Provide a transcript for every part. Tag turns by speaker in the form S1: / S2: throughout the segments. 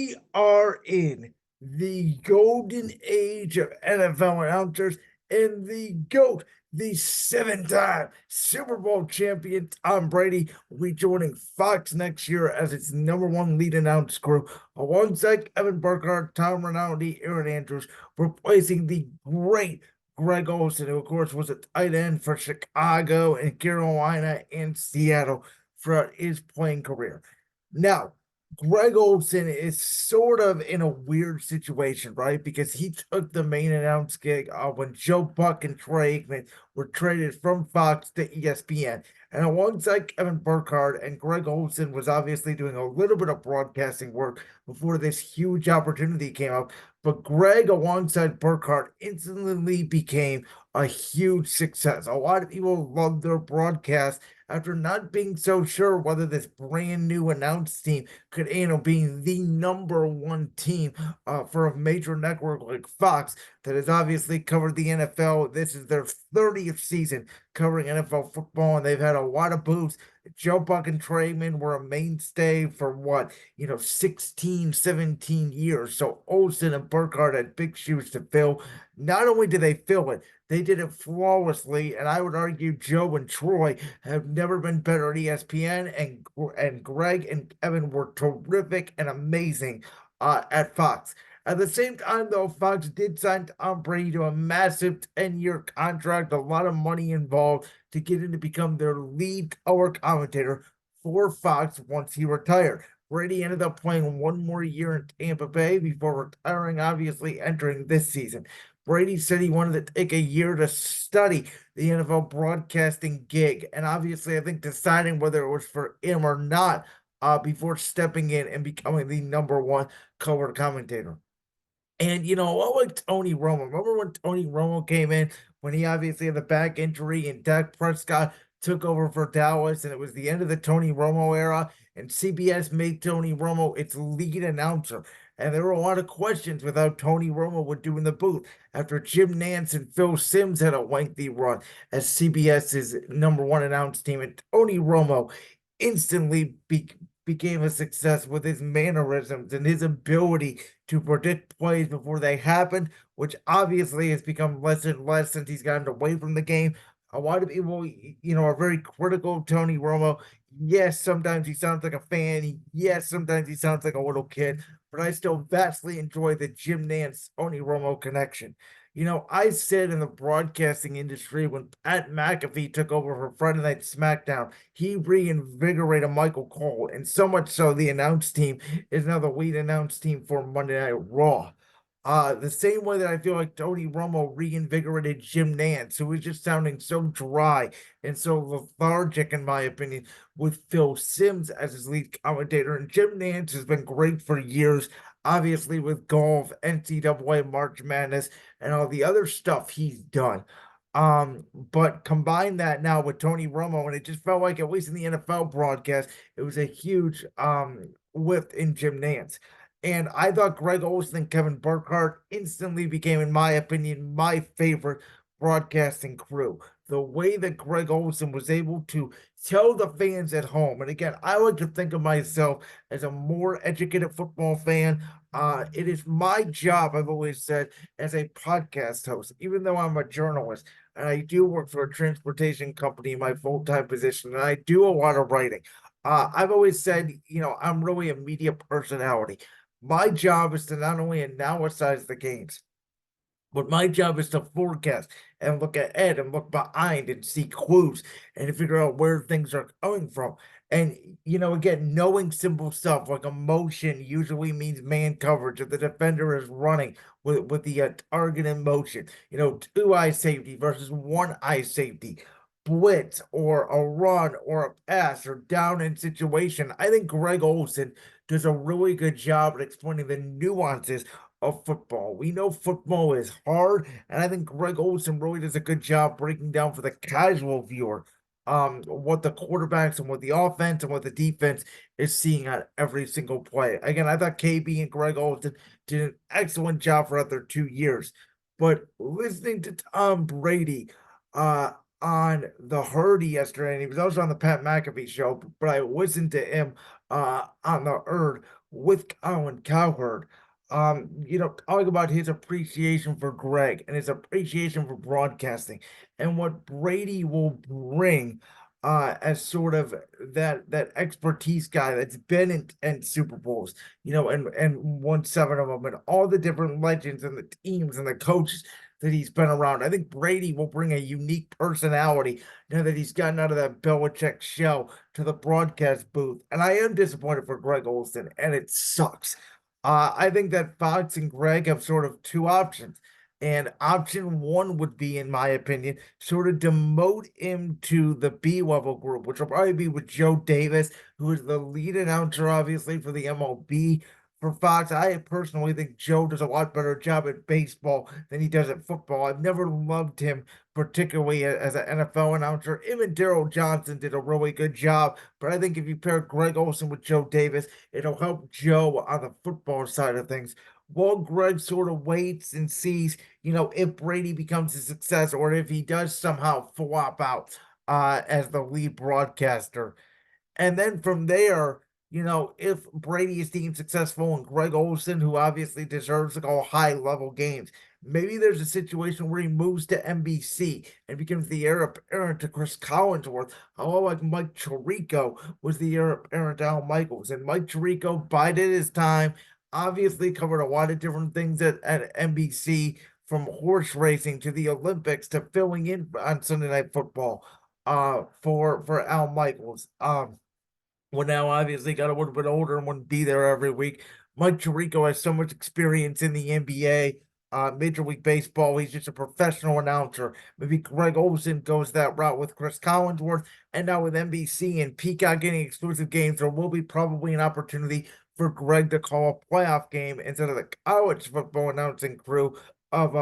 S1: We are in the golden age of NFL announcers, and the GOAT, the 7-time Super Bowl champion Tom Brady, will be joining Fox next year as its number one lead announce crew, alongside Evan Burkhardt, Tom Rinaldi, Aaron Andrews, replacing the great Greg Olsen, who, of course, was a tight end for Chicago and Carolina and Seattle throughout his playing career. Now, Greg Olsen is sort of in a weird situation, right? Because he took the main announce gig when Joe Buck and Troy Aikman were traded from Fox to ESPN. And alongside Kevin Burkhardt, and Greg Olsen was obviously doing a little bit of broadcasting work before this huge opportunity came up. But Greg, alongside Burkhardt, instantly became a huge success. A lot of people loved their broadcast after not being so sure whether this brand new announce team could handle being the number one team for a major network like Fox that has obviously covered the NFL. This is their 30th season covering NFL football, and they've had a lot of booths. Joe Buck and Trayman were a mainstay for 16, 17 years. So Olsen and Burkhardt had big shoes to fill. Not only did they fill it, they did it flawlessly, and I would argue Joe and Troy have never been better at ESPN, and Greg and Evan were terrific and amazing at Fox. At the same time, though, Fox did sign Tom Brady to a massive 10-year contract, a lot of money involved to get him to become their lead color commentator for Fox once he retired. Brady ended up playing one more year in Tampa Bay before retiring, obviously entering this season. Brady said he wanted to take a year to study the NFL broadcasting gig, and obviously, I think deciding whether it was for him or not before stepping in and becoming the number one color commentator. And what like Tony Romo? Remember when Tony Romo came in when he obviously had the back injury and Dak Prescott took over for Dallas, and it was the end of the Tony Romo era, and CBS made Tony Romo its lead announcer. And there were a lot of questions with how Tony Romo would do in the booth after Jim Nantz and Phil Simms had a lengthy run as CBS's number one announce team. And Tony Romo instantly became a success with his mannerisms and his ability to predict plays before they happen, which obviously has become less and less since he's gotten away from the game. A lot of people, are very critical of Tony Romo. Yes, sometimes he sounds like a fan. Yes, sometimes he sounds like a little kid, but I still vastly enjoy the Jim Nantz Tony Romo connection. I said in the broadcasting industry when Pat McAfee took over for Friday Night SmackDown, he reinvigorated Michael Cole, and so much so the announce team is now the lead announce team for Monday Night Raw. The same way that I feel like Tony Romo reinvigorated Jim Nantz, who was just sounding so dry and so lethargic, in my opinion, with Phil Simms as his lead commentator. And Jim Nantz has been great for years, obviously, with golf, NCAA March Madness, and all the other stuff he's done. But combine that now with Tony Romo, and it just felt like, at least in the NFL broadcast, it was a huge lift in Jim Nantz. And I thought Greg Olsen and Kevin Burkhardt instantly became, in my opinion, my favorite broadcasting crew. The way that Greg Olsen was able to tell the fans at home, and again, I like to think of myself as a more educated football fan. It is my job, I've always said, as a podcast host, even though I'm a journalist, and I do work for a transportation company in my full-time position, and I do a lot of writing. I've always said, I'm really a media personality. My job is to not only analyze the games, but my job is to forecast and look ahead and look behind and see clues and to figure out where things are coming from. And, again, knowing simple stuff like emotion usually means man coverage. If the defender is running with the target in motion, two eye safety versus one eye safety, blitz or a run or a pass or down in situation. I think Greg Olsen does a really good job at explaining the nuances of football. We know football is hard, and I think Greg Olsen really does a good job breaking down for the casual viewer what the quarterbacks and what the offense and what the defense is seeing on every single play. Again, I thought KB and Greg Olsen did an excellent job for other 2 years. But listening to Tom Brady on the Herd yesterday, and he was also on the Pat McAfee show, but I listened to him on the Herd with Colin Cowherd. Talking about his appreciation for Greg and his appreciation for broadcasting and what Brady will bring as sort of that expertise guy that's been in Super Bowls, and won seven of them, and all the different legends and the teams and the coaches that he's been around. I think Brady will bring a unique personality now that he's gotten out of that Belichick shell to the broadcast booth. And I am disappointed for Greg Olsen, and it sucks. I think that Fox and Greg have sort of two options. And option one would be, in my opinion, sort of demote him to the B level group, which will probably be with Joe Davis, who is the lead announcer, obviously, for the MLB for Fox. I personally think Joe does a lot better job at baseball than he does at football. I've never loved him, particularly as an NFL announcer. Him and Daryl Johnson did a really good job, but I think if you pair Greg Olsen with Joe Davis, it'll help Joe on the football side of things. While Greg sort of waits and sees, if Brady becomes a success or if he does somehow flop out as the lead broadcaster. And then from there, if Brady is deemed successful and Greg Olsen, who obviously deserves to go high level games, maybe there's a situation where he moves to NBC and becomes the heir apparent to Chris Collinsworth. How like Mike Tirico was the heir apparent to Al Michaels. And Mike Tirico bided his time, obviously covered a lot of different things at NBC, from horse racing to the Olympics to filling in on Sunday Night Football for Al Michaels. Well, now obviously got a little bit older and wouldn't be there every week. Mike Tirico has so much experience in the NBA, Major League Baseball. He's just a professional announcer. Maybe Greg Olsen goes that route with Chris Collinsworth, and now with NBC and Peacock getting exclusive games, there will be probably an opportunity for Greg to call a playoff game instead of the college football announcing crew of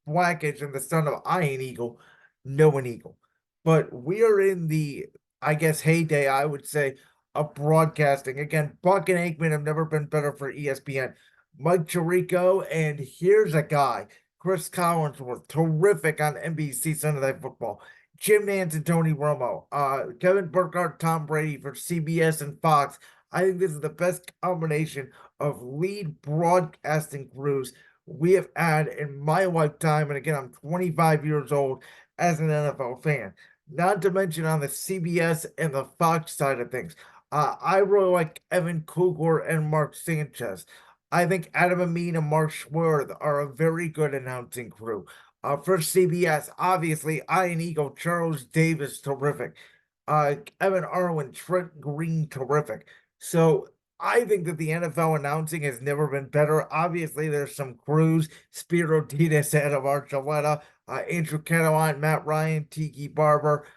S1: Blackage and the son of Iron Eagle, Noah Eagle. But we are in the, I guess, heyday, I would say, of broadcasting. Again, Buck and Aikman have never been better for ESPN. Mike Tirico, and here's a guy, Chris Collinsworth, terrific on NBC Sunday Night Football. Jim Nantz and Tony Romo, Kevin Burkhardt, Tom Brady for CBS and Fox. I think this is the best combination of lead broadcasting crews we have had in my lifetime. And again, I'm 25 years old as an NFL fan. Not to mention on the CBS and the Fox side of things. I really like Evan Kugler and Mark Sanchez. I think Adam Amin and Mark Schwerth are a very good announcing crew. For CBS, obviously, Iron Eagle, Charles Davis, terrific. Evan Arwin, Trent Green, terrific. So I think that the NFL announcing has never been better. Obviously, there's some crews, Spiro Ditas, Adam Archuleta, Andrew Catalan, Matt Ryan, Tiki Barber,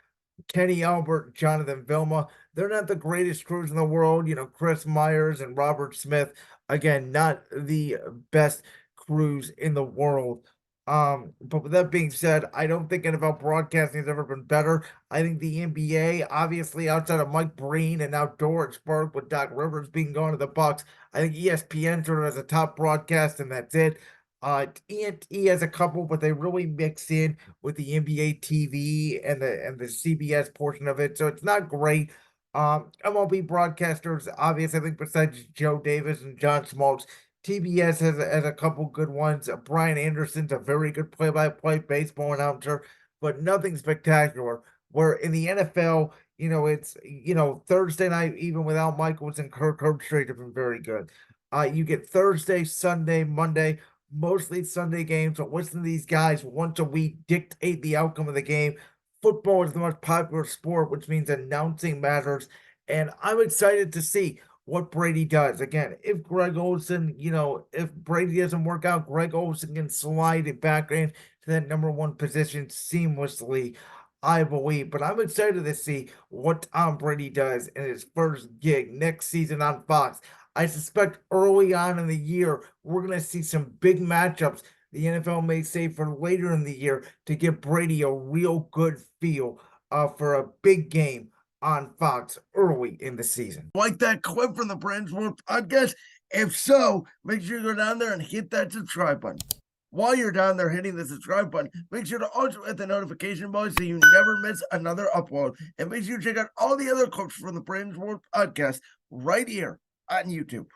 S1: Kenny Albert, Jonathan Vilma. They're not the greatest crews in the world. Chris Myers and Robert Smith. Again, not the best crews in the world. But with that being said, I don't think NFL broadcasting has ever been better. I think the NBA, obviously outside of Mike Breen and now Doris Burke with Doc Rivers being gone to the Bucks, I think ESPN sort of has a top broadcast and that's it. TNT has a couple, but they really mix in with the NBA TV and the CBS portion of it, so it's not great. MLB broadcasters, obviously, I think besides Joe Davis and John Smoltz, TBS has a couple good ones. Brian Anderson's a very good play-by-play baseball announcer, but nothing spectacular. Where in the NFL, it's Thursday night, even without Michaels and Kirk Herbstreit have been very good. You get Thursday, Sunday, Monday, mostly Sunday games. So listen to these guys once a week dictate the outcome of the game. Football is the most popular sport, which means announcing matters. And I'm excited to see what Brady does. Again, if Greg Olsen, if Brady doesn't work out, Greg Olsen can slide it back into that number one position seamlessly, I believe. But I'm excited to see what Tom Brady does in his first gig next season on Fox. I suspect early on in the year, we're going to see some big matchups the NFL may save for later in the year to give Brady a real good feel for a big game on Fox early in the season.
S2: Like that clip from the Brand's World podcast? If so, make sure you go down there and hit that subscribe button. While you're down there hitting the subscribe button, make sure to also hit the notification bell so you never miss another upload. And make sure you check out all the other clips from the Brand's World podcast right here on YouTube.